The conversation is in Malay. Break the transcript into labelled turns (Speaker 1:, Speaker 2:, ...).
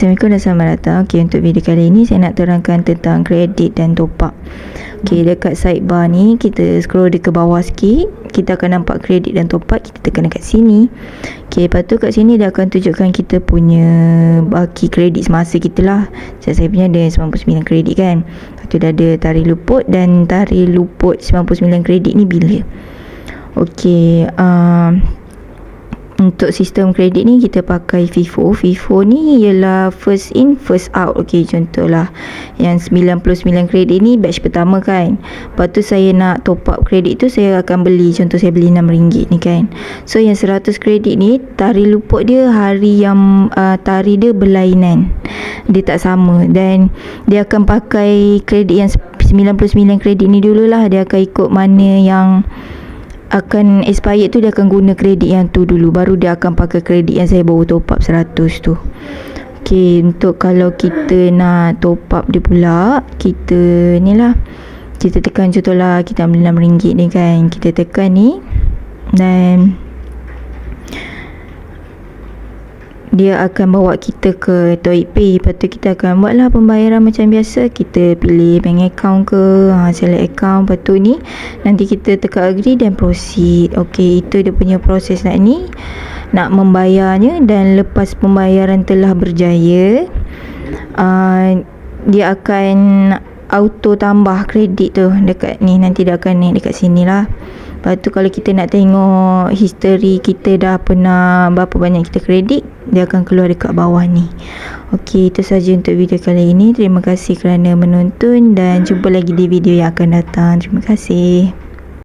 Speaker 1: Assalamualaikum dan selamat datang. Okey, untuk video kali ini saya nak terangkan tentang kredit dan top up. Okey, dekat sidebar ni kita scroll ke bawah sikit, kita akan nampak kredit dan top up. Kita tekan dekat sini. Okey, lepas tu kat sini dia akan tunjukkan kita punya baki kredit semasa kita lah. Saya punya ada 99 kredit kan. Lepas tu dah ada tarikh luput, dan tarikh luput 99 kredit ni bila. Okey, untuk sistem kredit ni kita pakai FIFO. FIFO ni ialah first in first out. Okey, contohlah yang 99 kredit ni batch pertama kan. Lepas tu saya nak top up kredit tu, saya akan beli, contoh saya beli RM6 ni kan. So yang 100 kredit ni tarikh luput dia hari yang tarikh dia berlainan. Dia tak sama, dan dia akan pakai kredit yang 99 kredit ni dululah. Dia akan ikut mana yang akan expired tu, dia akan guna kredit yang tu dulu, baru dia akan pakai kredit yang saya baru top up 100 tu. Okey, untuk kalau kita nak top up dia pula, kita ni lah, kita tekan, contohlah kita ambil RM6 ni kan, kita tekan ni, dan dia akan bawa kita ke ToyPay. Lepas tu kita akan buatlah pembayaran macam biasa. Kita pilih bank account ke, select account. Lepas tu ni nanti kita tekan agree dan proceed. Okey, itu dia punya proses nak membayarnya. Dan lepas pembayaran telah berjaya, dia akan auto tambah kredit tu dekat ni. Nanti dia akan naik dekat sini lah. Lepas tu kalau kita nak tengok history kita dah pernah berapa banyak kita kredit, dia akan keluar dekat bawah ni. Okey, itu saja untuk video kali ini. Terima kasih kerana menonton, dan jumpa lagi di video yang akan datang. Terima kasih.